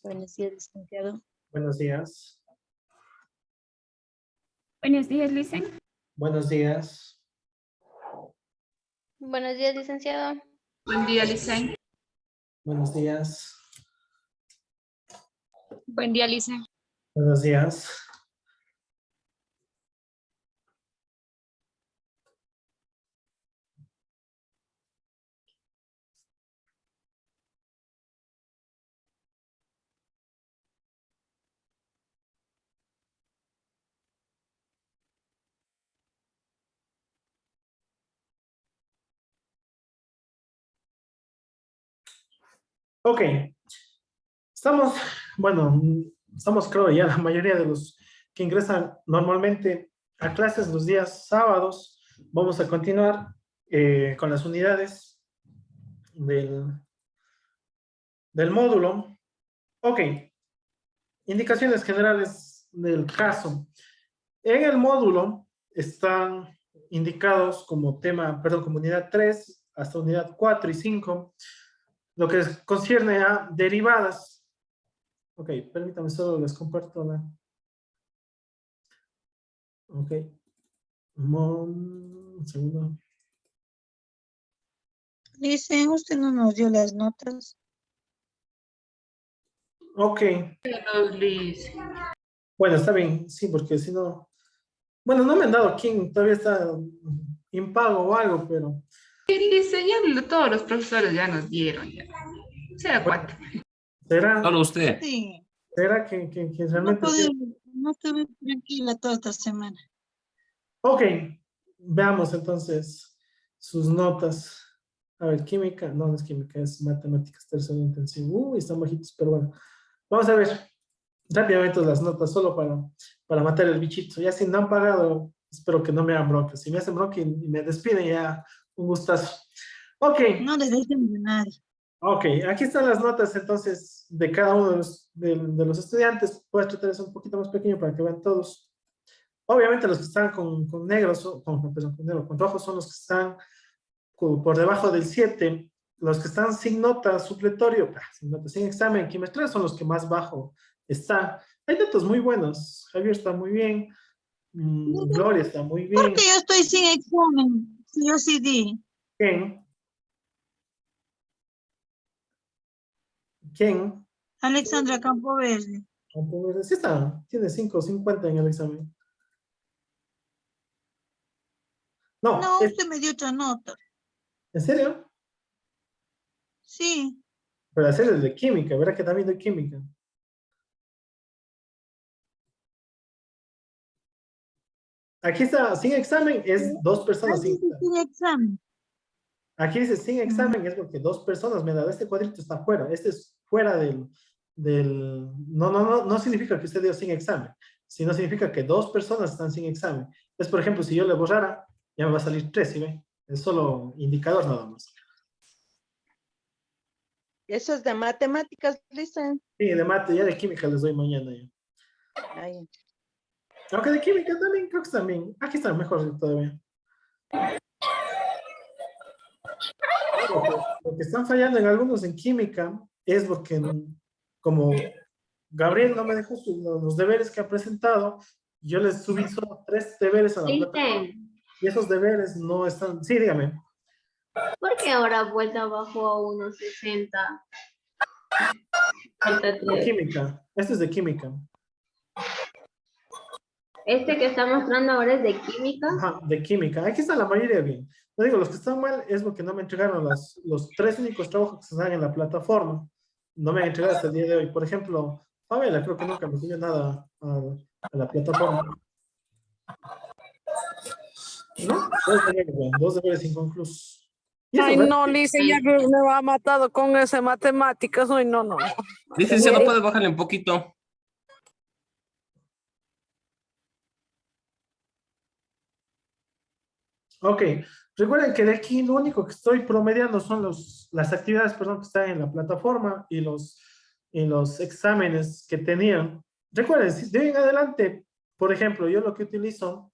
Buenos días, licenciado. Buenos días. Buenos días, Licen. Buenos días. Buenos días, licenciado. Buen día, Licen. Buenos días. Buen día, Licen. Buenos días. Ok. Estamos, bueno, estamos creo ya la mayoría de los que ingresan normalmente a clases los días sábados. Vamos a continuar con las unidades del módulo. Ok. Indicaciones generales del caso. En el módulo están indicados como tema, perdón, como unidad 3 hasta unidad 4 y 5, lo que concierne a derivadas. Ok, permítame, solo les comparto la... Ok. Un segundo. Dicen, usted no nos dio las notas. Ok. Liz. Bueno, está bien, sí, porque si no... Bueno, no me han dado quién todavía está impago o algo, pero... Licen, ya todos los profesores ya nos dieron. Ya. Sea cuatro. ¿Será, Solo usted. Sí, será que realmente... no estuve tranquila toda esta semana. Ok, veamos entonces sus notas. A ver, química, no es química, es matemáticas tercero intensivo. Uy, están bajitos, pero bueno. Vamos a ver rápidamente las notas, solo para matar el bichito. Ya si no han pagado, espero que no me hagan bronca. Si me hacen bronca y me despiden, ya un gustazo. Ok, No les dejen de nadie. ok, aquí están las notas entonces de cada uno de los estudiantes. Voy a tratar de ser un poquito más pequeño para que vean todos. Obviamente los que están con negros, perdón, con negro, con rojos son los que están por debajo del 7. Los que están sin nota supletorio, sin nota, sin examen quimestral son los que más bajo están. Hay datos muy buenos. Javier está muy bien. Gloria está muy bien. Porque yo estoy sin examen. Sí, yo sí di. ¿Quién? ¿Quién? Alexandra Campoverde. Sí está, tiene 5.50 en el examen. No, No, usted me dio otra nota. ¿en serio? Sí. Pero hacer el de química, verá que también de química. Aquí está, sin examen es dos personas Ahí sin dice examen. sin examen. Aquí dice sin examen es porque dos personas me han dado. Este cuadrito está fuera. Este es fuera no significa que usted dio sin examen, sino significa que dos personas están sin examen. Entonces, por ejemplo, si yo le borrara, ya me va a salir 3, ¿sí ve? Es solo indicador nada más. Eso es de matemáticas, dicen. Sí, de mate, ya de química les doy mañana ya. Ahí. Aunque de química también, creo que también. Aquí está mejor todavía. Lo que están fallando en algunos en química es porque como Gabriel no me dejó los deberes que ha presentado, yo les subí solo 3 deberes a la plataforma y esos deberes no están. Sí, dígame. ¿Por qué ahora vuelta abajo a 1.60? Falta De 3. química. Este es de química. Este que está mostrando ahora es de química. Ajá, de química. Aquí está la mayoría bien. No digo, los que están mal es porque no me entregaron los 3 únicos trabajos que se dan en la plataforma. No me han entregado hasta el día de hoy. Por ejemplo, Pamela creo que nunca me pidió nada a la plataforma. ¿No? Dos deberes inconclusos. Y eso, Ay, ¿verdad? no, Lice, ya que me va matado con ese matemáticas. Ay, no, no. Licenciado, ¿puede bajarle un poquito? Ok, recuerden que de aquí lo único que estoy promediando son las actividades, perdón, que están en la plataforma y los exámenes que tenían. Recuerden, si de ahí en adelante, por ejemplo, yo lo que utilizo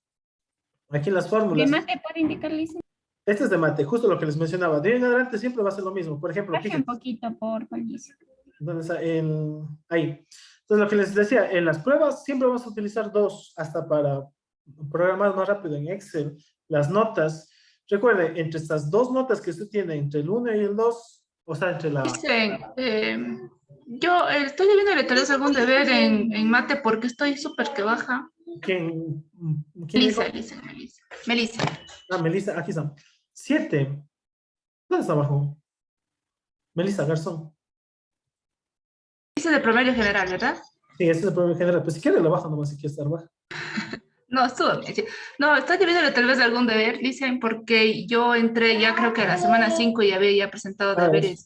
aquí en las ¿De fórmulas, mate puede indicar, Licen? este es de mate, justo lo que les mencionaba, de ahí en adelante siempre va a ser lo mismo. Por ejemplo, Baje un fíjense, poquito, por favor, Licen. ¿Dónde está? Ahí. Entonces, lo que les decía, en las pruebas siempre vamos a utilizar 2, hasta para programar más rápido en Excel, las notas. Recuerde, entre estas 2 notas que usted tiene, entre el 1 y el 2, o sea, entre la... Dicen, yo estoy debiéndole tal vez algún deber en mate porque estoy súper que baja. ¿Quién dijo? Melissa. Ah, Melissa, aquí está. 7. ¿Dónde está abajo? Melissa Garzón. Dice de promedio general, ¿verdad? Sí, ese es el problema general. Pues si quiere la baja nomás, si quiere estar baja. No, súbame. Sí. No, estoy debiéndole tal vez algún deber, dicen, porque yo entré ya creo que a la semana 5 y había ya presentado deberes.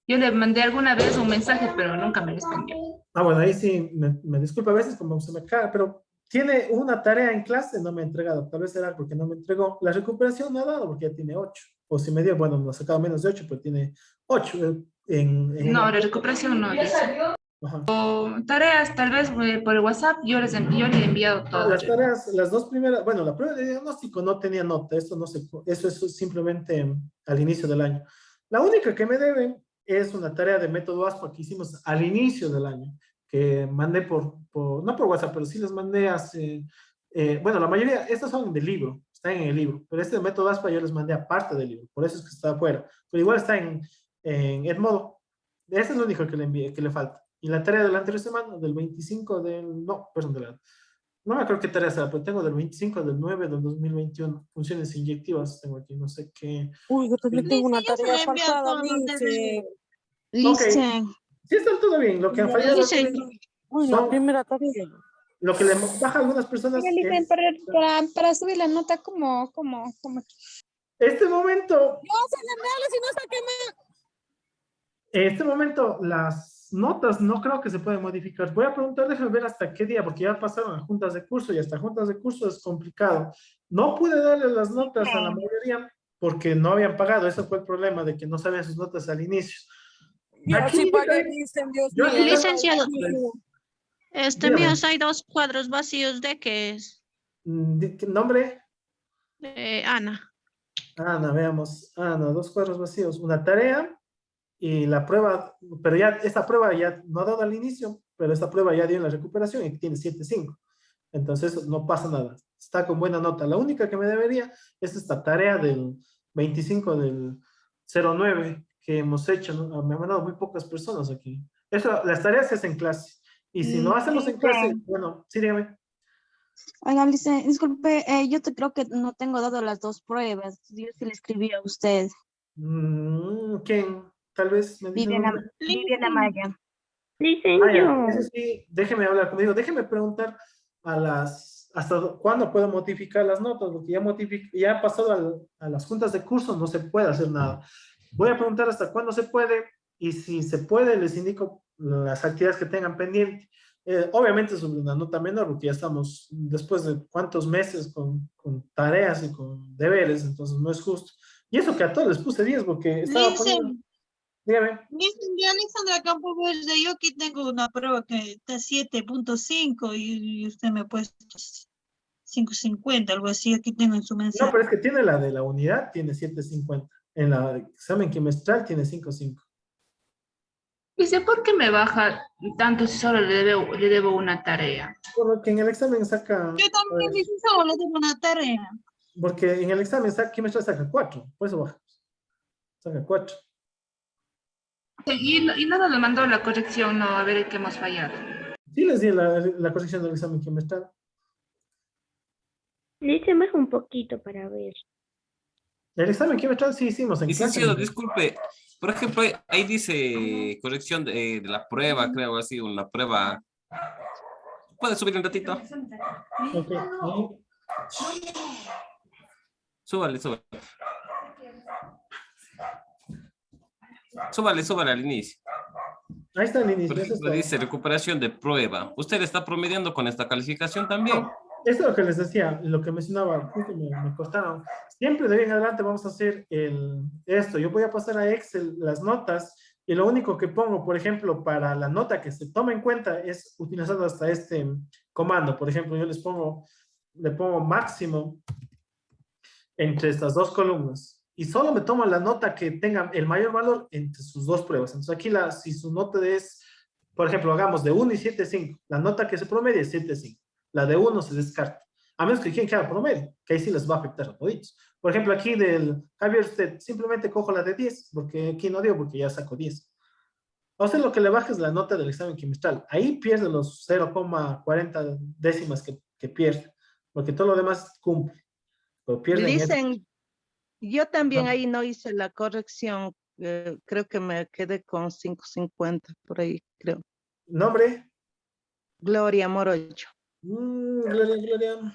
Yo le mandé alguna vez un mensaje, pero nunca me respondió. Ah, bueno, ahí sí, me disculpa a veces como se me cae, pero tiene una tarea en clase, no me ha entregado. Tal vez será porque no me entregó. La recuperación no ha dado porque ya tiene 8. O si me dio, bueno, no ha sacado menos de 8, pero tiene 8 No, la recuperación no dice. Ajá. Tareas, tal vez por el WhatsApp, yo le he enviado todo. Las tareas, las 2 primeras, bueno, la prueba de diagnóstico no tenía nota, eso no se, eso es simplemente al inicio del año. La única que me deben es una tarea de método ASPA que hicimos al inicio del año, que mandé no por WhatsApp, pero sí les mandé hace, bueno, la mayoría, estas son del libro, están en el libro, pero este método ASPA yo les mandé aparte del libro, por eso es que está afuera, pero igual está en Edmodo. Ese es lo único que le envié, que le falta. Y la tarea de la anterior semana, del 25 no, perdón, no me acuerdo qué tarea será, pero tengo del 25 del 9 del 2021, funciones inyectivas, tengo aquí, no sé qué. Uy, yo también tengo una Lice, yo se tarea le he enviado faltada, todos los dice. Listen, Sí, está todo bien, lo que han fallado, Uy, la son, primera tarea. lo que le baja a algunas personas Oiga, es, para subir la nota, ¿cómo? este momento, No se le habla si no está quemado. en este momento, las notas no creo que se pueden modificar. Voy a preguntar, déjame ver hasta qué día, porque ya pasaron a juntas de curso y hasta juntas de curso es complicado. No pude darle las notas a la mayoría porque no habían pagado. Ese fue el problema de que no sabían sus notas al inicio. Yo Aquí, sí pagué, dicen, Dios yo- mío. licenciado, Dígame. míos hay 2 cuadros vacíos de qué es. ¿Qué nombre? Ana. Ana, veamos. Ana, 2 cuadros vacíos. Una tarea y la prueba, pero ya esta prueba ya no ha dado al inicio, pero esta prueba ya dio en la recuperación y tiene 7.5. Entonces no pasa nada. Está con buena nota. La única que me debería es esta tarea del 25 del 09 que hemos hecho, ¿no? Me han mandado muy pocas personas aquí. Eso, las tareas se hacen en clase. Y si no hacemos en clase, bueno, sí, dígame. Oiga, disculpe, yo creo que no tengo dado las 2 pruebas. Yo sí le escribí a usted. ¿Quién? Tal vez me dice el nombre. Viviana Maya. Eso sí, déjeme hablar conmigo. Déjeme preguntar hasta cuándo puedo modificar las notas, porque ya ha pasado a las juntas de curso, no se puede hacer nada. Voy a preguntar hasta cuándo se puede, y si se puede, les indico las actividades que tengan pendiente. Obviamente sobre una nota menor, porque ya estamos después de cuántos meses con tareas y con deberes, entonces no es justo. Y eso que a todos les puse 10, porque estaba poniendo... Dígame. Alexandra Campo Verde, yo aquí tengo una prueba que está 7.5 y usted me ha puesto 5.50, algo así, aquí tengo en su mensaje. No, pero es que tiene la de la unidad, tiene 7.50. En la examen quimestral tiene 5.5. Dice, ¿por qué me baja tanto si solo le debo una tarea? Porque en el examen saca... Yo también dice, solo le tengo una tarea. Porque en el examen quimestral saca 4, por eso baja. Saca 4. Y no nos mandó la corrección, no, a ver qué hemos fallado. Sí les di la corrección del examen quimestral. Dice más un poquito para ver. El examen quimestral sí hicimos en clase. Licenciado, disculpe. Por ejemplo, ahí dice corrección de la prueba, creo, así, una prueba. ¿Puede subir un ratito? Ok. Súbale. Súbale al inicio. Ahí está el inicio. Por ejemplo, dice recuperación de prueba. ¿Usted está promediando con esta calificación también? No, esto es lo que les decía, lo que mencionaba, justo me cortaron. Siempre de bien adelante vamos a hacer esto. Yo voy a pasar a Excel las notas y lo único que pongo, por ejemplo, para la nota que se toma en cuenta es utilizando hasta este comando. Por ejemplo, yo le pongo máximo entre estas 2 columnas. y solo me tomo la nota que tenga el mayor valor entre sus dos pruebas. Entonces aquí si su nota es, por ejemplo, hagamos de 1 y 7,5, la nota que se promedia es 7,5, la de 1 se descarta, a menos que quien quiera promedio, que ahí sí les va a afectar a toditos. Por ejemplo, aquí del Javier, usted simplemente cojo la de 10, porque aquí no dio, porque ya saco 10. A usted lo que le baja es la nota del examen quimestral. Ahí pierde los 0,40 décimas que pierde, porque todo lo demás cumple. Pero pierden Dicen, yo también Ajá. ahí no hice la corrección. Creo que me quedé con 5.50 por ahí, creo. ¿Nombre? Gloria Morocho. Gloria.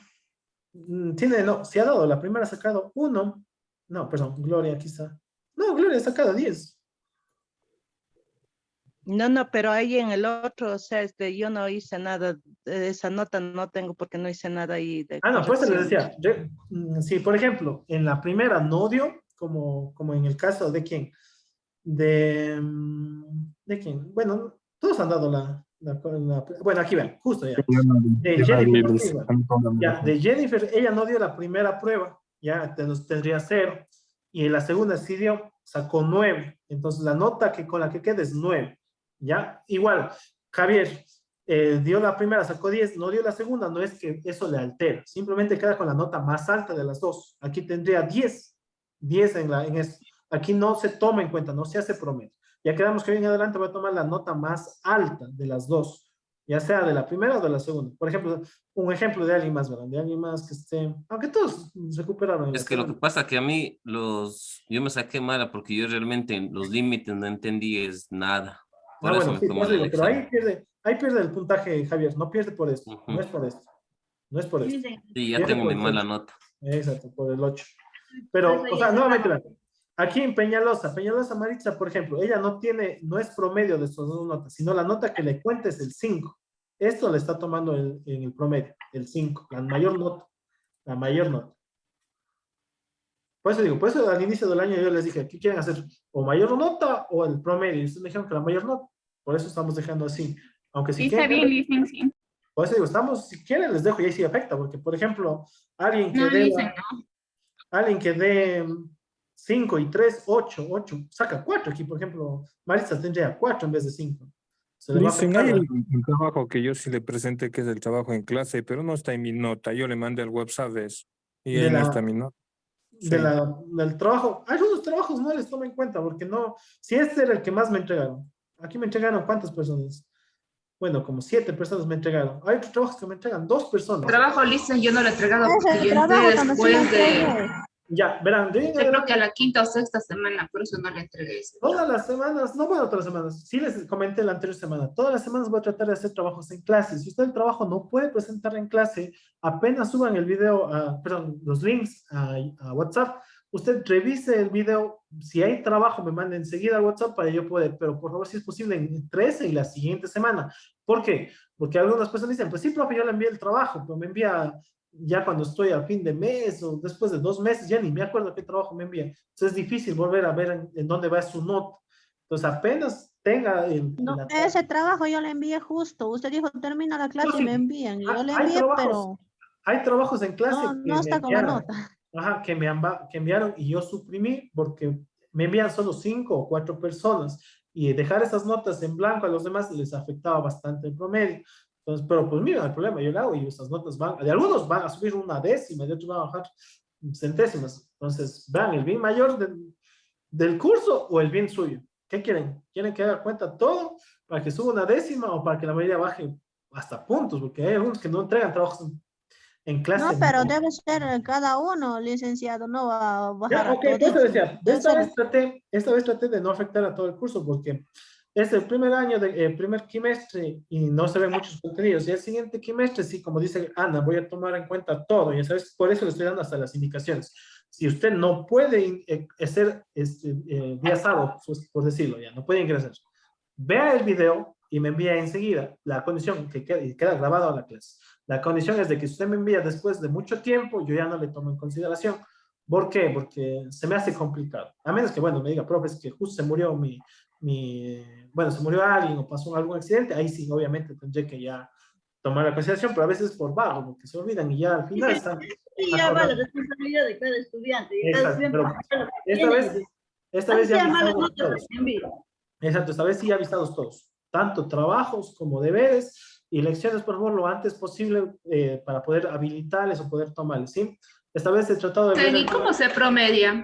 No, se ha dado, la primera ha sacado 1. No, perdón, Gloria, aquí está. No, Gloria ha sacado 10. No, pero ahí en el otro, o sea, yo no hice nada, esa nota no tengo porque no hice nada ahí de No, pues les corrección. decía, si por ejemplo, en la primera no dio, como en el caso de quién, de quién, bueno, todos han dado bueno, aquí ven, justo ya. De Jennifer, no sé, igual. Ya, de Jennifer, ella no dio la primera prueba, ya tendría 0, y en la segunda sí dio, sacó 9, entonces la nota con la que queda es 9, ya, igual, Javier dio la primera, sacó 10, no dio la segunda, no es que eso le altera, simplemente queda con la nota más alta de las dos, aquí tendría 10 en esto, aquí no se toma en cuenta, no se hace promedio, ya quedamos que hoy en adelante voy a tomar la nota más alta de las dos, ya sea de la primera o de la segunda. Por ejemplo, un ejemplo de alguien más, ¿verdad? De alguien más que esté, aunque todos recuperaron en la Es que lo que segunda. pasa que a mí yo me saqué mala porque yo realmente en los límites no entendí es nada. Por eso Bueno, me sí, fue pues mal el digo, pero examen. ahí pierde el puntaje, Javier, no pierde por esto, no Ujú. es por esto, no es por esto, Sí, ya pierde tengo por mi el mala 8. nota. Exacto, por el 8. Pero, o sea, nuevamente, vean, aquí en Peñalosa Maritza, por ejemplo, ella no es promedio de estas dos notas, sino la nota que le cuenta es el 5. Esto le está tomando en el promedio, el 5, la mayor nota, la mayor nota. Por eso digo, por eso al inicio del año yo les dije, ¿qué quieren hacer? ¿O mayor nota o el promedio? Y ustedes me dijeron que la mayor nota. Por eso estamos dejando así. Aunque si Está quieren, bien, licencia. por eso digo, si quieren les dejo y ahí sí afecta, porque por ejemplo, alguien No, que dé, dicen, no. alguien que dé 5 y 3, 8, saca 4 aquí, por ejemplo, Marisa tendría 4 en vez de 5. Se le va a Dicen, afectar. hay un trabajo que yo sí le presenté, que es el trabajo en clase, pero no está en mi nota. Yo le mandé al WhatsApp eso, y De ahí no está la, mi nota. Sí. del trabajo. Algunos trabajos no les tomo en cuenta, porque no, si este era el que más me entregaron. Aquí me entregaron ¿cuántas personas? Bueno, como 7 personas me entregaron. Hay otros trabajos que me entregan 2 personas. Trabajo listo, yo no lo he entregado Es porque el yo entré trabajo donde sí lo después de, entregué. Ya, verán, yo creo que a la quinta o sexta semana, por eso no le entregué ese todas trabajo. las semanas, no bueno, todas las semanas, sí les comenté la anterior semana, todas las semanas voy a tratar de hacer trabajos en clase. Si usted el trabajo no puede presentar en clase, apenas suban el video, perdón, los links a WhatsApp, usted revise el video, si hay trabajo me mande enseguida a WhatsApp para yo poder, pero por favor si es posible en 13 y la siguiente semana. ¿Por qué? Porque algunas personas dicen, pues sí, profe, yo le envié el trabajo, pero me envía ya cuando estoy al fin de mes o después de 2 meses, ya ni me acuerdo qué trabajo me envía. Entonces es difícil volver a ver en dónde va su nota. Entonces apenas tenga No, ese trabajo yo le envié justo. Usted dijo, termina la No, clase y sí, me envían. Y yo le hay envié, trabajos, pero hay trabajos en clase que no me está con la enviaron, nota. ajá, que enviaron y yo suprimí porque me envían solo 5 o 4 personas y dejar esas notas en blanco a los demás les afectaba bastante el promedio. Entonces, pero pues mira, el problema yo lo hago y esas notas de algunos van a subir una décima, de otros van a bajar centésimas. Entonces, vean, el bien mayor del curso o el bien suyo. ¿Qué quieren? ¿Quieren que haga cuenta todo para que suba una décima o para que la mayoría baje hasta puntos? Porque hay algunos que no entregan trabajos en clase. No, pero debe ser cada uno, licenciado, no va a bajar Ya, a ok, pues te todos. decía, Debe ser, esta vez traté de no afectar a todo el curso porque es el primer año, primer quimestre y no se ven muchos contenidos. Y el siguiente quimestre, sí, como dice Ana, voy a tomar en cuenta todo. Ya sabes, por eso le estoy dando hasta las indicaciones. Si usted no puede hacer día sábado, pues, por decirlo ya, no puede ingresar, vea el video y me envía enseguida la condición que queda grabado a la clase. La condición es de que si usted me envía después de mucho tiempo, yo ya no le tomo en consideración. ¿Por qué? Porque se me hace complicado. A menos que, bueno, me diga, profe, es que justo se murió bueno, se murió alguien o pasó algún accidente, ahí sí, obviamente tendré que ya tomar la consideración, pero a veces por vago, porque se olvidan y ya al final están... Sí, ya va la responsabilidad de cada estudiante. Y cada Exacto, estudiante pero hace lo que esta tiene. vez Así ya sea mala avisados nota, todos. pues, envío. Exacto, esta vez sí avisados todos, tanto trabajos como deberes y lecciones, por favor, lo antes posible para poder habilitarles o poder tomarles, ¿sí? Esta vez he tratado de ver... ¿Y cómo se promedia?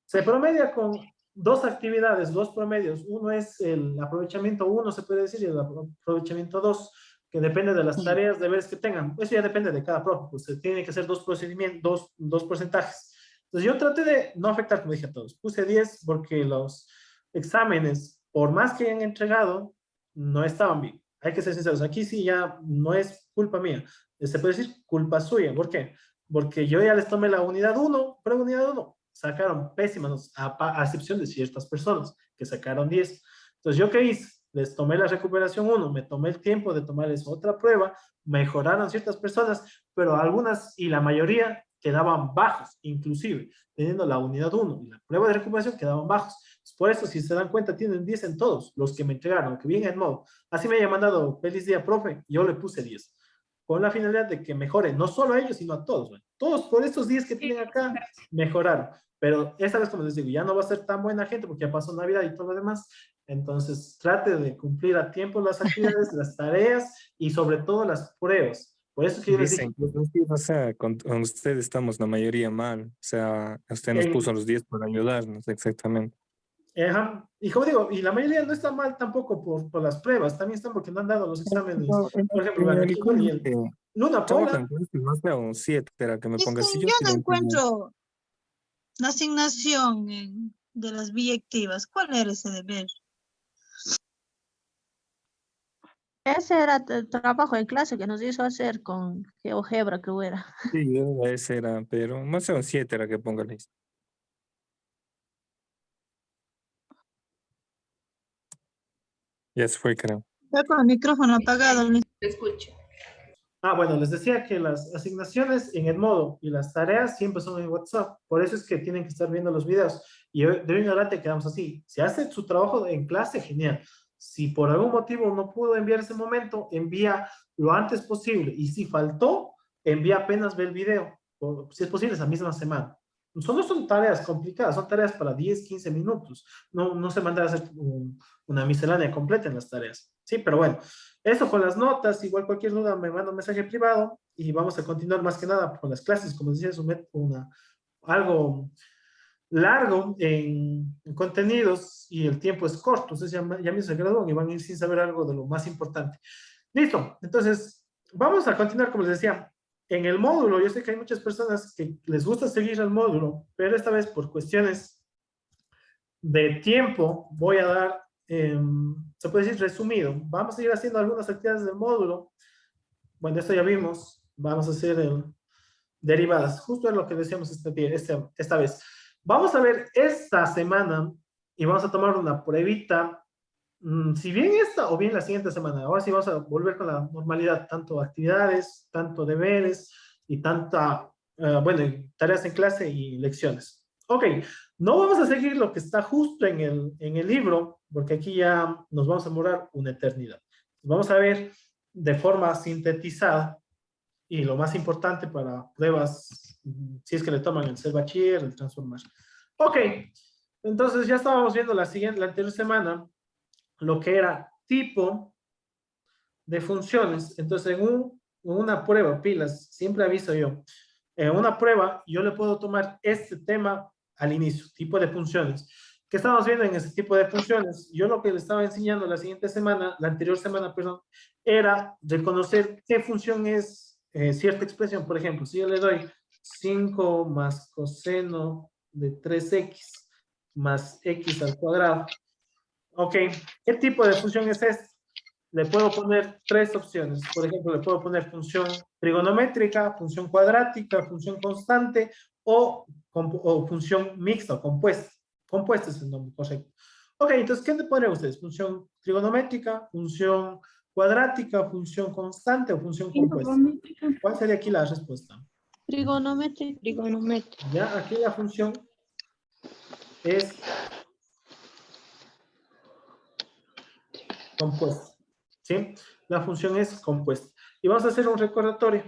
Se promedia con dos actividades, dos promedios. Uno es el aprovechamiento 1, se puede decir, y el aprovechamiento 2, que depende de las tareas, deberes que tengan. Eso ya depende de cada profe, pues se tiene que hacer dos procedimientos, dos porcentajes. Entonces yo traté de no afectar, como dije a todos. Puse 10 porque los exámenes, por más que hayan entregado, no estaban bien. Hay que ser sinceros. Aquí sí ya no es culpa mía. Se puede decir culpa suya. ¿Por qué? Porque yo ya les tomé la unidad 1, pero unidad 1 sacaron pésimas, a excepción de ciertas personas que sacaron 10. Entonces, ¿yo qué hice? Les tomé la recuperación 1, me tomé el tiempo de tomarles otra prueba, mejoraron ciertas personas, pero algunas y la mayoría quedaban bajos, inclusive, teniendo la unidad 1 y la prueba de recuperación quedaban bajos. Por eso, si se dan cuenta, tienen 10 en todos los que me entregaron, que bien en modo. Así me haya mandado, feliz día, profe, yo le puse 10 con la finalidad de que mejoren, no solo a ellos, sino a todos. Bueno, todos por estos 10 que tienen acá, mejoraron. Pero esta vez, como les digo, ya no va a ser tan buena gente porque ya pasó Navidad y todo lo demás. Entonces, trate de cumplir a tiempo las actividades, las tareas y sobre todo las pruebas. Por eso que yo les dije... Dicen que, o sea, con usted estamos la mayoría mal. O sea, usted nos puso los 10 para ayudarnos, exactamente. Y como digo, y la mayoría no está mal tampoco por las pruebas, también están porque no han dado los exámenes. Por ejemplo, Luna Paula. No sea un 7, era que me ponga así. Yo no encuentro la asignación de las billectivas. ¿Cuál era ese deber? Ese era el trabajo en clase que nos hizo hacer con GeoGebra, creo era. Sí, ese era, pero no sea un 7 era que ponga la lista. Ya se fue, creo. Está con el micrófono apagado. Te escucho. Bueno, les decía que las asignaciones en el modo y las tareas siempre son en WhatsApp. Por eso es que tienen que estar viendo los videos. Y de hoy en adelante quedamos así. Si hace su trabajo en clase, genial. Si por algún motivo no pudo enviar ese momento, envía lo antes posible. Y si faltó, envía apenas ve el video. O, si es posible, esa misma semana. No son tareas complicadas, son tareas para 10, 15 minutos. No se manda a hacer una miscelánea completa en las tareas. Sí, pero bueno, eso con las notas. Igual cualquier duda me manda un mensaje privado y vamos a continuar más que nada con las clases. Como decía, es algo largo en contenidos y el tiempo es corto. Entonces ya mismo se gradúan y van a ir sin saber algo de lo más importante. Listo, entonces vamos a continuar, como les decía. En el módulo, yo sé que hay muchas personas que les gusta seguir el módulo, pero esta vez por cuestiones de tiempo voy a dar, se puede decir resumido. Vamos a ir haciendo algunas actividades del módulo. Bueno, esto ya vimos. Vamos a hacer derivadas. Justo es lo que decíamos esta vez. Vamos a ver esta semana y vamos a tomar una pruebita. Si bien esta o bien la siguiente semana. Ahora sí vamos a volver con la normalidad, tanto actividades, tanto deberes y tareas en clase y lecciones. Ok, no vamos a seguir lo que está justo en el libro, porque aquí ya nos vamos a demorar una eternidad. Vamos a ver de forma sintetizada y lo más importante para pruebas, si es que le toman el ser bachiller, el transformar. Ok, entonces ya estábamos viendo la anterior semana lo que era tipo de funciones. Entonces, en una prueba, pilas, siempre aviso yo, en una prueba yo le puedo tomar este tema al inicio, tipo de funciones. ¿Qué estamos viendo en ese tipo de funciones? Yo lo que le estaba enseñando la anterior semana, perdón, era reconocer qué función es cierta expresión. Por ejemplo, si yo le doy 5 más coseno de 3x más x al cuadrado, ok, ¿qué tipo de función es esta? Le puedo poner 3 opciones. Por ejemplo, le puedo poner función trigonométrica, función cuadrática, función constante o función mixta o compuesta. Compuesta es el nombre correcto. Ok, entonces, ¿qué le ponen ustedes? ¿Función trigonométrica, función cuadrática, función constante o función compuesta? ¿Cuál sería aquí la respuesta? Trigonométrica. Ya, aquí la función es compuesta, ¿sí? La función es compuesta. Y vamos a hacer un recordatorio.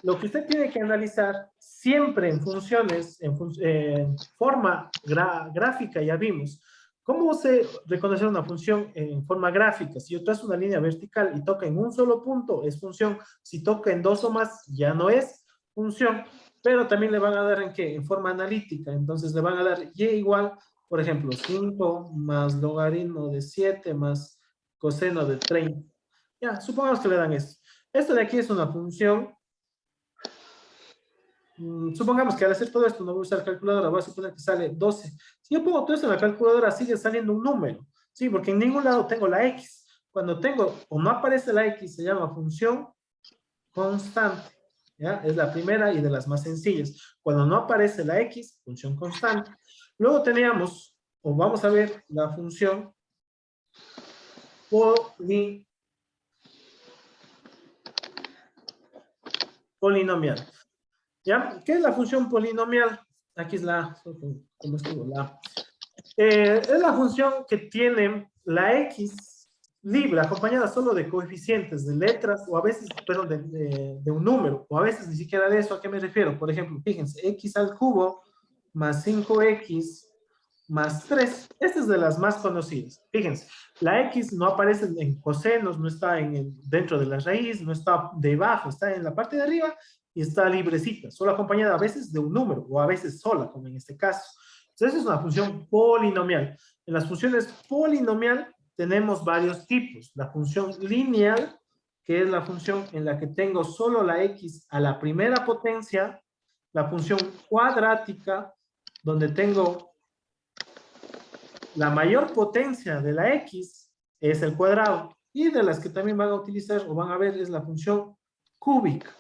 Lo que usted tiene que analizar siempre en funciones, en forma gráfica, ya vimos. ¿Cómo se reconoce una función en forma gráfica? Si yo trazo una línea vertical y toca en un solo punto, es función. Si toca en dos o más, ya no es función. Pero también le van a dar ¿en qué? En forma analítica. Entonces le van a dar y igual, por ejemplo, 5 más logaritmo de 7 más coseno de 30. Ya, supongamos que le dan esto. Esto de aquí es una función. Supongamos que al hacer todo esto no voy a usar calculadora, voy a suponer que sale 12. Si yo pongo todo esto en la calculadora, sigue saliendo un número, ¿sí? Porque en ningún lado tengo la X. Cuando tengo o no aparece la X, se llama función constante, ¿ya? Es la primera y de las más sencillas. Cuando no aparece la X, función constante. Luego teníamos, o vamos a ver, la función polinomial. ¿Ya? ¿Qué es la función polinomial? Aquí es la, ¿cómo estuvo? Es la función que tiene la X libre, acompañada solo de coeficientes, de letras, o a veces, perdón, de un número, o a veces ni siquiera de eso. ¿A qué me refiero? Por ejemplo, fíjense, X al cubo más 5X más 3. Esta es de las más conocidas. Fíjense, la X no aparece en cosenos, no está dentro de la raíz, no está debajo, está en la parte de arriba, y está librecita, solo acompañada a veces de un número, o a veces sola, como en este caso. Entonces es una función polinomial. En las funciones polinomial tenemos varios tipos. La función lineal, que es la función en la que tengo solo la X a la primera potencia. La función cuadrática, donde tengo la mayor potencia de la X, es el cuadrado. Y de las que también van a utilizar o van a ver es la función cúbica.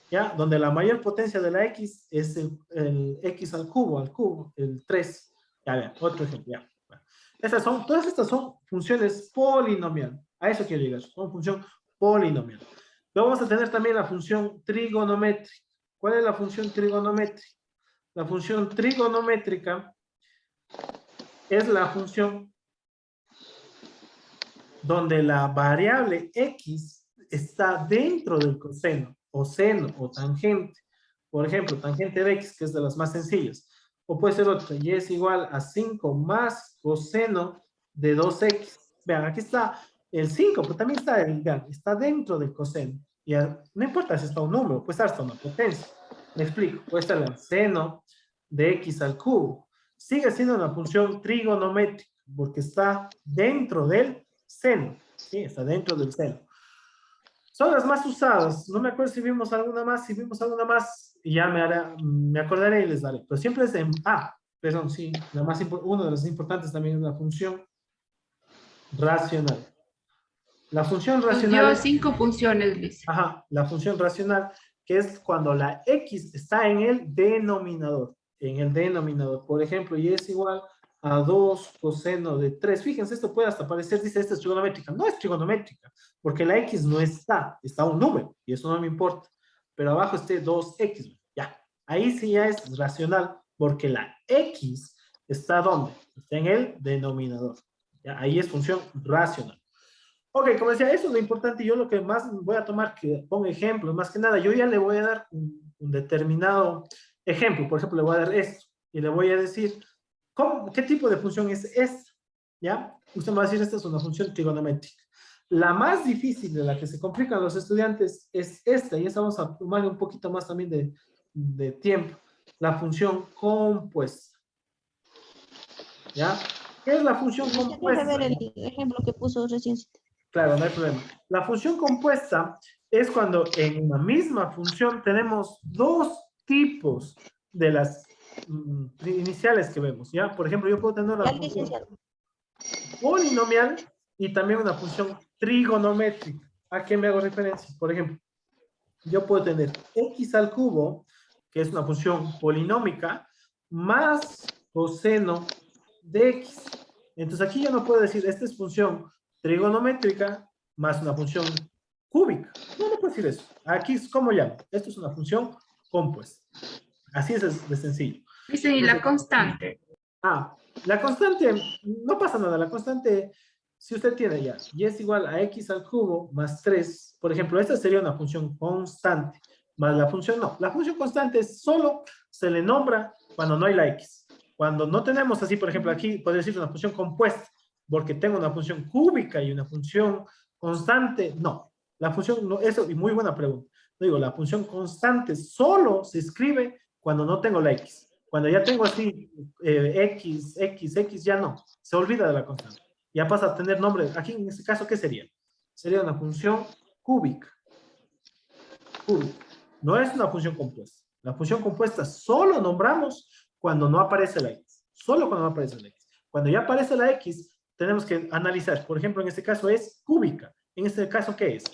¿Ya? Donde la mayor potencia de la X es el X al cubo, el 3. Ya vean, otro ejemplo, ya. Bueno, todas estas son funciones polinomiales. A eso quiero llegar, son función polinomial. Luego vamos a tener también la función trigonométrica. ¿Cuál es la función trigonométrica? La función trigonométrica es la función donde la variable X está dentro del coseno, o seno, o tangente. Por ejemplo, tangente de X, que es de las más sencillas. O puede ser otra, y es igual a 5 más coseno de 2X. Vean, aquí está el 5, pero también está dentro del coseno. Y no importa si está un número, puede estar hasta una potencia. Me explico, puede estar el seno de X al cubo. Sigue siendo una función trigonométrica, porque está dentro del seno. Sí, está dentro del seno. Son las más usadas. No me acuerdo si vimos alguna más. Si vimos alguna más, ya me acordaré y les daré. Pero siempre es en perdón, sí. Una de las importantes también es la función racional. La función racional. Dio 5 funciones, dice. Ajá, la función racional, que es cuando la X está en el denominador. En el denominador. Por ejemplo, y es igual a 2 coseno de 3. Fíjense, esto puede hasta parecer, dice, esta es trigonométrica. No es trigonométrica, porque la X no está un número, y eso no me importa. Pero abajo esté 2X, ya. Ahí sí ya es racional, porque la X está ¿dónde? Está en el denominador. ¿Ya? Ahí es función racional. Ok, como decía, eso es lo importante. Yo lo que más voy a tomar, que ponga ejemplos, más que nada, yo ya le voy a dar un determinado ejemplo. Por ejemplo, le voy a dar esto, y le voy a decir, ¿qué tipo de función es esta? ¿Ya? Usted me va a decir, esta es una función trigonométrica. La más difícil, de la que se complican los estudiantes, es esta, y esta vamos a tomarle un poquito más también de tiempo. La función compuesta. ¿Ya? ¿Qué es la función compuesta? Déjame ver el ejemplo que puso recién. Claro, no hay problema. La función compuesta es cuando en una misma función tenemos dos tipos de las iniciales que vemos, ¿ya? Por ejemplo, yo puedo tener una función polinomial y también una función trigonométrica. ¿A qué me hago referencia? Por ejemplo, yo puedo tener X al cubo, que es una función polinómica, más coseno de X. Entonces aquí yo no puedo decir, esta es función trigonométrica más una función cúbica. No puedo decir eso. Aquí es como llamo. Esto es una función compuesta. Así es de sencillo. Dice, y la constante. La constante, no pasa nada. La constante si usted tiene ya y es igual a x al cubo más 3, por ejemplo, esta sería una función constante, más la función no. La función constante solo se le nombra cuando no hay la x. Cuando no tenemos así, por ejemplo, aquí podría decir una función compuesta, porque tengo una función cúbica y una función constante, no. La función, no, eso, y muy buena pregunta. Digo, la función constante solo se escribe cuando no tengo la x. Cuando ya tengo así x, ya no. Se olvida de la constante. Ya pasa a tener nombre. Aquí en este caso, ¿qué sería? Sería una función cúbica. Cúbica. No es una función compuesta. La función compuesta solo nombramos cuando no aparece la x. Solo cuando no aparece la x. Cuando ya aparece la x, tenemos que analizar. Por ejemplo, en este caso es cúbica. En este caso, ¿qué es?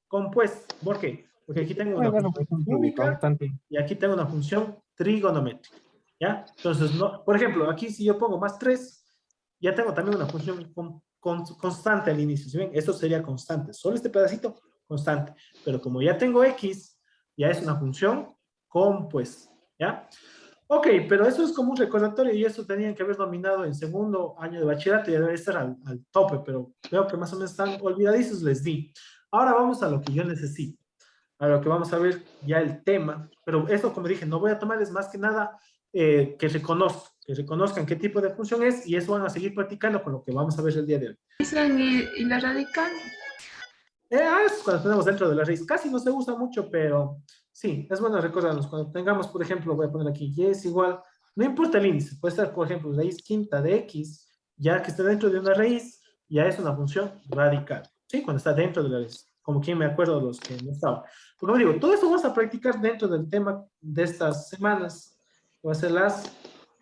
Compuesta. ¿Por qué? Porque aquí tengo una función cúbica y aquí tengo una función trigonométrica. ¿Ya? Entonces, no, por ejemplo, aquí si yo pongo más 3, ya tengo también una función constante al inicio. ¿Sí ven? Esto sería constante. Solo este pedacito, constante. Pero como ya tengo x, ya es una función compuesta. ¿Ya? Ok, pero eso es como un recordatorio y eso tenían que haber dominado en segundo año de bachillerato y debe estar al tope, pero veo que más o menos están olvidadizos, les di. Ahora vamos a lo que yo necesito. A lo que vamos a ver ya el tema, pero esto, como dije, no voy a tomarles más que nada que reconozcan qué tipo de función es y eso van a seguir practicando con lo que vamos a ver el día de hoy. ¿Y la radical? Es cuando tenemos dentro de la raíz. Casi no se usa mucho, pero sí, es bueno recordarnos. Cuando tengamos, por ejemplo, voy a poner aquí, y es igual, no importa el índice, puede ser, por ejemplo, raíz quinta de x, ya que esté dentro de una raíz, ya es una función radical. ¿Sí? Cuando está dentro de la raíz. Como quien me acuerdo de los que no estaban. Porque como digo, todo esto vamos a practicar dentro del tema de estas semanas, que va a ser las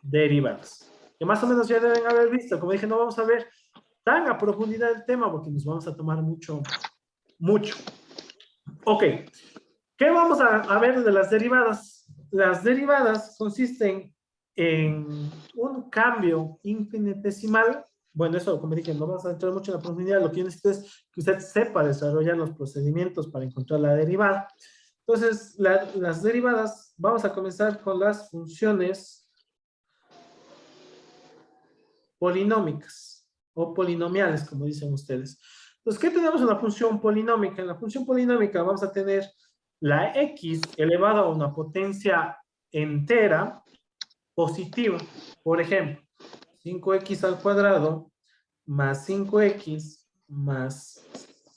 derivadas. Que más o menos ya deben haber visto. Como dije, no vamos a ver tan a profundidad el tema porque nos vamos a tomar mucho. Ok. ¿Qué vamos a ver de las derivadas? Las derivadas consisten en un cambio infinitesimal. Bueno, eso, como dije, no vamos a entrar mucho en la profundidad. Lo que yo necesito es que usted sepa desarrollar los procedimientos para encontrar la derivada. Entonces, las derivadas, vamos a comenzar con las funciones polinómicas o polinomiales, como dicen ustedes. Entonces, ¿qué tenemos en la función polinómica? En la función polinómica vamos a tener la x elevada a una potencia entera positiva. Por ejemplo, 5x al cuadrado más 5x más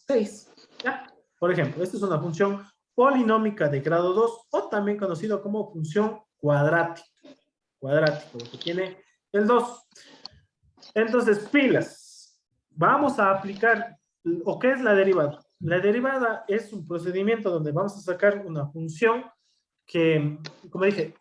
6. ¿Ya? Por ejemplo, esta es una función polinómica de grado 2 o también conocido como función cuadrática. Cuadrático, porque tiene el 2. Entonces, pilas. Vamos a aplicar, ¿o qué es la derivada? La derivada es un procedimiento donde vamos a sacar una función que, como dije,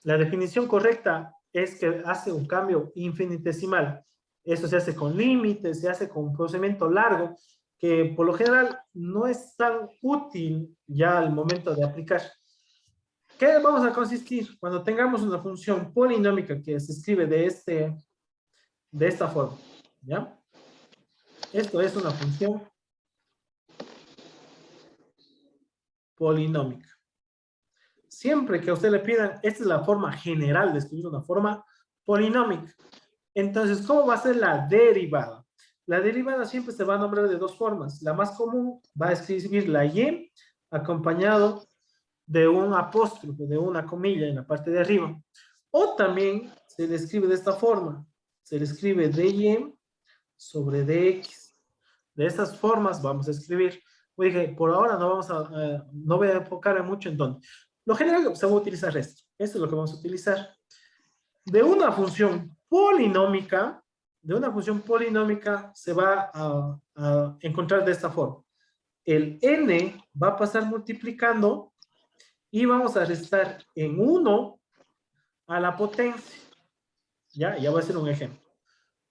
la definición correcta es que hace un cambio infinitesimal. Eso se hace con límites, se hace con un procedimiento largo, que por lo general no es tan útil ya al momento de aplicar. ¿Qué vamos a consistir? Cuando tengamos una función polinómica que se escribe de esta forma, ¿ya? Esto es una función polinómica. Siempre que a usted le pidan, esta es la forma general de escribir una forma polinómica. Entonces, ¿cómo va a ser la derivada? La derivada siempre se va a nombrar de dos formas. La más común va a escribir la y acompañado de un apóstrofe, de una comilla en la parte de arriba. O también se le escribe de esta forma. Se le escribe dy sobre dx. De estas formas vamos a escribir. Dije, por ahora no voy a enfocar mucho en dónde. Lo general se va a utilizar esto. Esto es lo que vamos a utilizar. De una función polinómica se va a encontrar de esta forma. El n va a pasar multiplicando y vamos a restar en 1 a la potencia. Ya voy a hacer un ejemplo.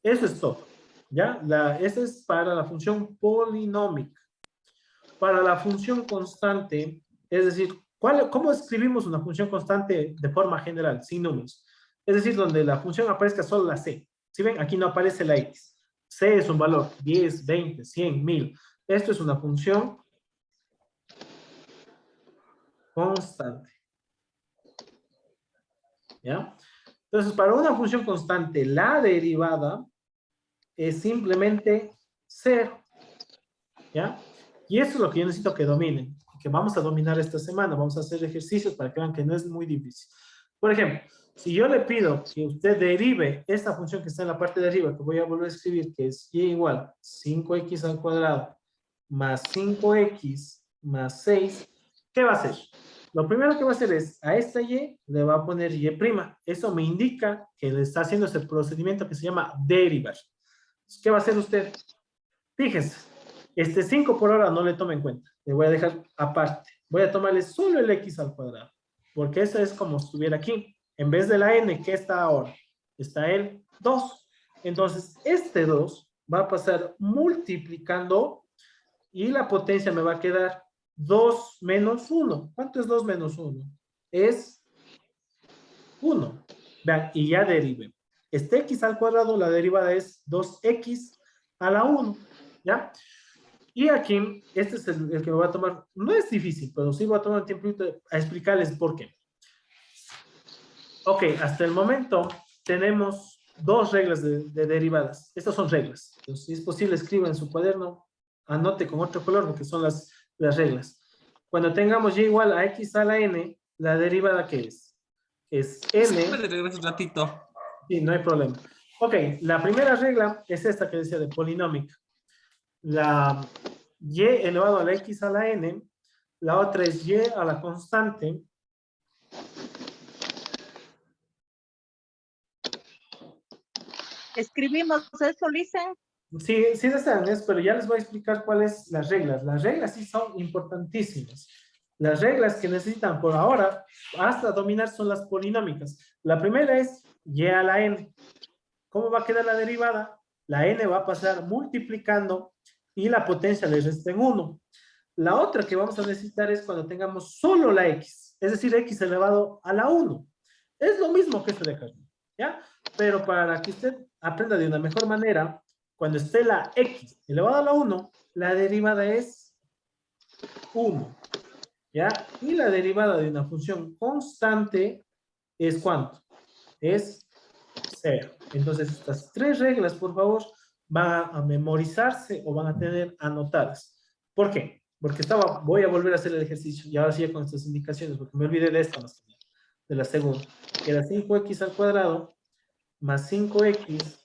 Eso es todo. ¿Ya? Eso es para la función polinómica. Para la función constante, es decir, ¿cómo escribimos una función constante de forma general, sin números? Es decir, donde la función aparezca solo la c. ¿Sí ven? Aquí no aparece la x. C es un valor, 10, 20, 100, 1000. Esto es una función constante. ¿Ya? Entonces, para una función constante, la derivada es simplemente 0. ¿Ya? Y eso es lo que yo necesito que dominen, que vamos a dominar esta semana. Vamos a hacer ejercicios para que vean que no es muy difícil. Por ejemplo, si yo le pido que usted derive esta función que está en la parte de arriba, que voy a volver a escribir, que es y igual a 5x al cuadrado más 5x más 6, ¿qué va a hacer? Lo primero que va a hacer es, a esta y le va a poner y'. Eso me indica que le está haciendo ese procedimiento que se llama derivar. ¿Qué va a hacer usted? Fíjense, este 5 por ahora no le tome en cuenta. Le voy a dejar aparte. Voy a tomarle solo el x al cuadrado. Porque eso es como si estuviera aquí. En vez de la n, ¿qué está ahora? Está el 2. Entonces, este 2 va a pasar multiplicando y la potencia me va a quedar 2 menos 1. ¿Cuánto es 2 menos 1? Es 1. Vean, y ya derive. Este x al cuadrado, la derivada es 2x a la 1. ¿Ya? Y aquí, este es el que me va a tomar, no es difícil, pero sí voy a tomar un tiempo a explicarles por qué. Ok, hasta el momento tenemos dos reglas de derivadas. Estas son reglas. Entonces, si es posible, escriba en su cuaderno, anote con otro color, porque son las reglas. Cuando tengamos y igual a x a la n, la derivada, ¿qué es? Es n. ¿Puede regresar un ratito? Sí, no hay problema. Ok, la primera regla es esta que decía de polinómica. La y elevado a la x a la n, la otra es y a la constante. ¿Escribimos eso, Lisen? Sí, sí desean eso, pero ya les voy a explicar cuáles las reglas. Las reglas sí son importantísimas. Las reglas que necesitan por ahora hasta dominar son las polinómicas. La primera es y a la n. ¿Cómo va a quedar la derivada? La n va a pasar multiplicando y la potencia le resta en 1. La otra que vamos a necesitar es cuando tengamos solo la x, es decir, x elevado a la 1. Es lo mismo que esto de acá, ¿ya? Pero para que usted aprenda de una mejor manera, cuando esté la x elevado a la 1, la derivada es 1, ¿ya? Y la derivada de una función constante es ¿cuánto? Es 0. Entonces, estas tres reglas, por favor, van a memorizarse o van a tener anotadas. ¿Por qué? Porque voy a volver a hacer el ejercicio y ahora sí con estas indicaciones, porque me olvidé de esta más que nada, de la segunda, que era 5x al cuadrado más 5x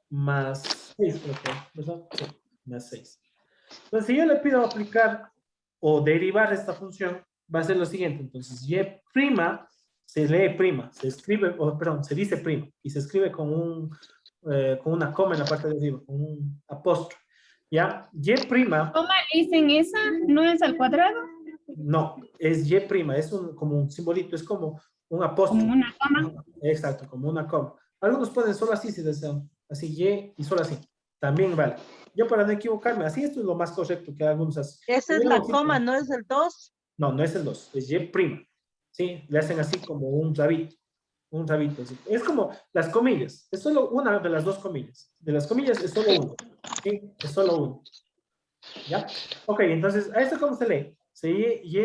más 6, creo que, ¿verdad? Sí, más 6. Entonces, si yo le pido aplicar o derivar esta función, va a ser lo siguiente. Entonces, y' se lee prima, se escribe, perdón, se dice prima, y se escribe con una coma en la parte de arriba, con un apóstrofe. ¿Ya? Y'. ¿Cómo dicen esa? ¿No es al cuadrado? No, es y', es como un simbolito, es como un apóstrofe. Como una coma. Exacto, como una coma. Algunos pueden solo así si desean, así y solo así. También vale. Yo para no equivocarme, así esto es lo más correcto que algunos hacen. Esa es la coma, ¿no es el 2? No, no es el 2, es y'. ¿Sí? Le hacen así como un rabito. Un rabito. ¿Sí? Es como las comillas. Es solo una de las dos comillas. De las comillas es solo uno. ¿Sí? Es solo uno. ¿Ya? Ok, entonces, ¿a esto cómo se lee? Se lee y'.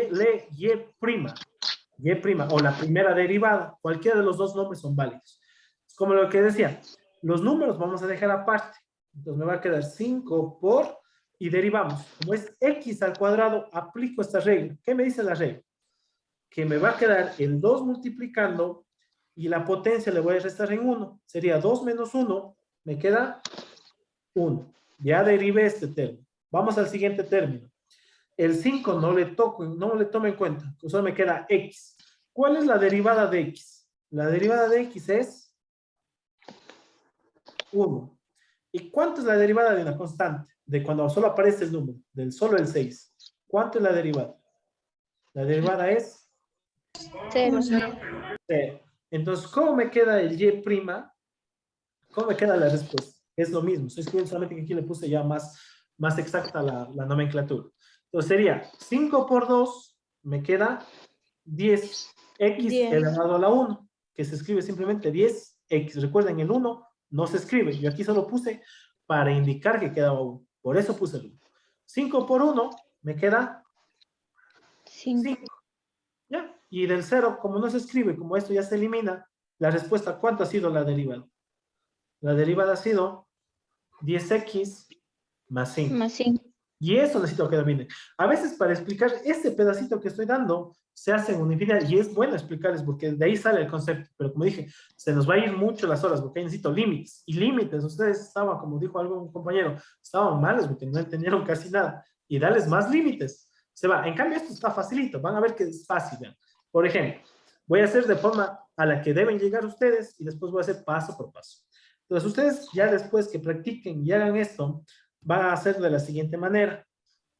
Y', o la primera derivada. Cualquiera de los dos nombres son válidos. Es como lo que decía. Los números vamos a dejar aparte. Entonces me va a quedar 5 por... Y derivamos. Como es x al cuadrado, aplico esta regla. ¿Qué me dice la regla? Que me va a quedar el 2 multiplicando y la potencia le voy a restar en 1. Sería 2 menos 1, me queda 1. Ya derivé este término. Vamos al siguiente término. El 5 no le tomo en cuenta, solo me queda x. ¿Cuál es la derivada de x? La derivada de x es 1. ¿Y cuánto es la derivada de una constante? De cuando solo aparece el número, del solo el 6. ¿Cuánto es la derivada? La derivada es 0. 0. Entonces, ¿cómo me queda el y'? ¿Cómo me queda la respuesta? Es lo mismo. Estoy escribiendo solamente que aquí le puse ya más exacta la nomenclatura. Entonces sería 5 por 2, me queda 10. X elevado a la 1, que se escribe simplemente 10x. Recuerden, el 1 no se escribe. Yo aquí solo puse para indicar que quedaba 1. Por eso puse el 1. 5 por 1, me queda 5. ¿Ya? Y del 0, como no se escribe, como esto ya se elimina, la respuesta, ¿cuánto ha sido la derivada? La derivada ha sido 10x más 5. Más 5. Y eso necesito que dominen. A veces para explicar este pedacito que estoy dando, se hace en unidad y es bueno explicarles porque de ahí sale el concepto. Pero como dije, se nos va a ir mucho las horas porque ahí necesito límites. Y límites, ustedes estaban, como dijo algún compañero, estaban malos porque no entendieron casi nada. Y darles más límites. Se va. En cambio, esto está facilito. Van a ver que es fácil. Vean. Por ejemplo, voy a hacer de forma a la que deben llegar ustedes y después voy a hacer paso por paso. Entonces, ustedes ya después que practiquen y hagan esto, van a hacer de la siguiente manera.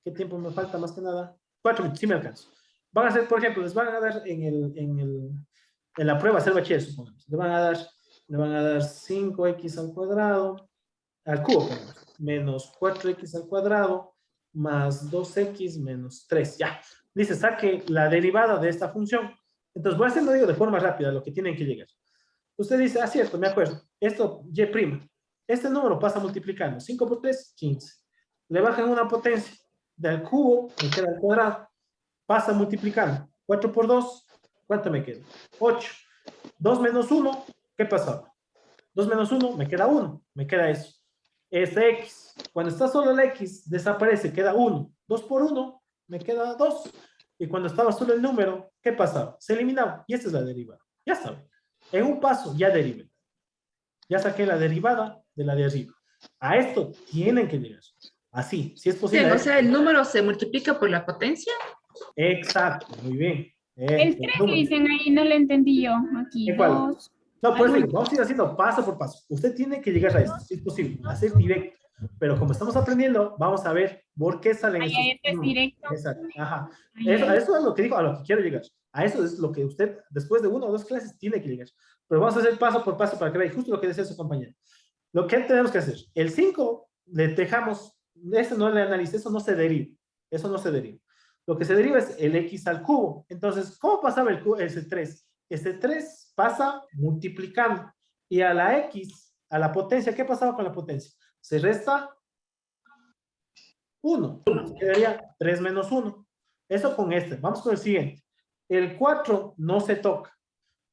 ¿Qué tiempo me falta más que nada? 4 minutos, sí me alcanzo. Van a hacer, por ejemplo, les van a dar en la prueba hacer bachiller, supongamos. Le van a dar 5x al cuadrado, al cubo, perdón, menos 4x al cuadrado, más 2x menos 3. Ya. Dice, saque la derivada de esta función. Entonces, voy a hacerlo de forma rápida, lo que tienen que llegar. Usted dice, cierto, me acuerdo. Esto, y'. Este número pasa multiplicando. 5 por 3, 15. Le bajan una potencia. Del cubo, me queda al cuadrado. Pasa multiplicando. 4 por 2, ¿cuánto me queda? 8. 2 menos 1, ¿qué pasaba? 2 menos 1, me queda 1. Me queda eso. Este x. Cuando está solo el x, desaparece, queda 1. 2 por 1, me queda 2. Y cuando estaba solo el número, ¿qué pasaba? Se eliminaba. Y esta es la derivada. Ya saben. En un paso, ya deriven. Ya saqué la derivada de la de arriba. A esto tienen que llegar. Así, si es posible. O sea, el número se multiplica por la potencia. Exacto, muy bien. El 3 dicen ahí, no lo entendí yo. Aquí, ¿Cuál? 2. No, pues vamos a ir haciendo paso por paso. Usted tiene que llegar a esto, si es posible, hacer directo. Pero como estamos aprendiendo, vamos a ver por qué salen esos Este es directo. Exacto, ajá. Eso es lo que digo, a lo que quiero llegar. A eso es lo que usted, después de 1 o 2 clases, tiene que llegar. Pero vamos a hacer paso por paso para que vean justo lo que decía su compañero. Lo que tenemos que hacer, el 5 le dejamos, eso no le analice, eso no se deriva. Eso no se deriva. Lo que se deriva es el x al cubo. Entonces, ¿cómo pasaba ese 3? Ese 3 pasa multiplicando. Y a la x, a la potencia, ¿qué pasaba con la potencia? Se resta 1. Quedaría 3 menos 1. Eso con este. Vamos con el siguiente. El 4 no se toca.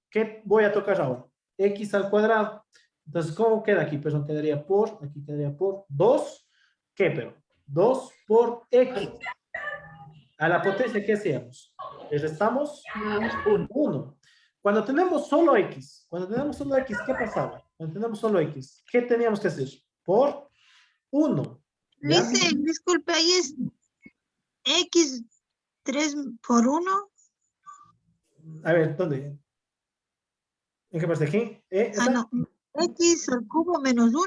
¿Qué voy a tocar ahora? X al cuadrado. Entonces, ¿cómo queda aquí? Perdón, aquí quedaría por 2. ¿Qué, pero? 2 por X. A la potencia, ¿qué hacíamos? Le restamos 1. Cuando tenemos solo X, ¿qué pasaba? Cuando tenemos solo X, ¿qué teníamos que hacer? Por 1. Dice, disculpe, ahí es X 3 por 1. A ver, ¿dónde? ¿En qué parte aquí? No. X al cubo menos 1.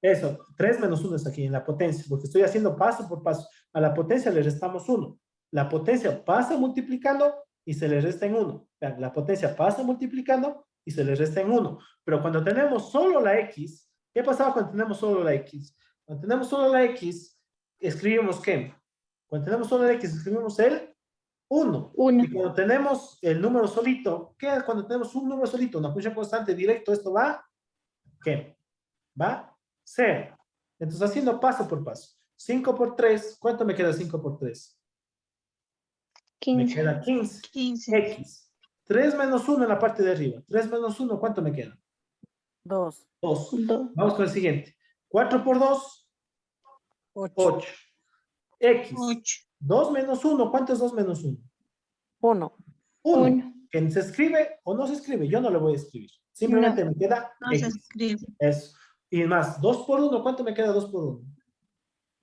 Eso, 3 menos 1 es aquí, en la potencia, porque estoy haciendo paso por paso. A la potencia le restamos 1. La potencia pasa multiplicando y se le resta en 1. Vean, la potencia pasa multiplicando y se le resta en 1. Pero cuando tenemos solo la X, ¿qué pasaba cuando tenemos solo la X? Cuando tenemos solo la X, escribimos ¿qué? Cuando tenemos solo la X, escribimos el 1. Y cuando tenemos el número solito, ¿qué es cuando tenemos un número solito? Una función constante directo, esto va, ¿qué? Va 0. Entonces, haciendo paso por paso. 5 por 3, ¿cuánto me queda 5 por 3? 15. Me queda 15. X. 3 menos 1 en la parte de arriba. 3 menos 1, ¿cuánto me queda? 2. 2. Vamos con el siguiente. 4 por 2, 8. X. 8. 2 menos 1, ¿cuánto es 2 menos 1? 1. 1. ¿Que se escribe o no se escribe? Yo no lo voy a escribir. Simplemente me queda No X. se escribe. Eso. Y más, 2 por 1, ¿cuánto me queda 2 por 1?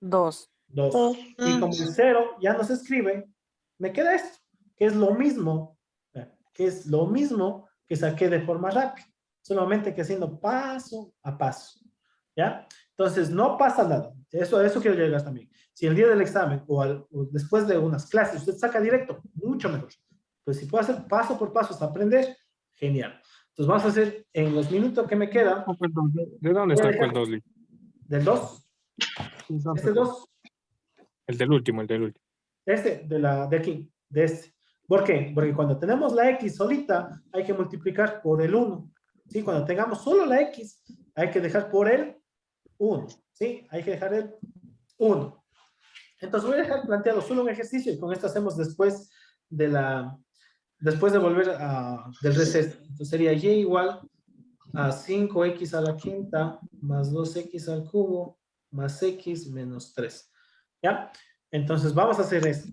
2. 2. Y como el 0 ya no se escribe, me queda esto, que es lo mismo, que saqué de forma rápida, solamente que haciendo paso a paso, ¿ya? Entonces, no pasa nada. Eso quiero llegar también. Si el día del examen o después de unas clases usted saca directo, mucho mejor. Pues si puedo hacer paso por paso hasta aprender, genial. Entonces, vamos a hacer en los minutos que me quedan. Oh, perdón, ¿de dónde sacó el 2? ¿Del 2? ¿Este 2? El del último. Este, de aquí, de este. ¿Por qué? Porque cuando tenemos la X solita, hay que multiplicar por el 1. ¿Sí? Cuando tengamos solo la X, hay que dejar por el 1. ¿Sí? Hay que dejar el 1. Entonces voy a dejar planteado solo un ejercicio y con esto hacemos después de volver del receso. Entonces sería Y igual a 5X a la quinta más 2X al cubo más x menos 3. ¿Ya? Entonces vamos a hacer esto.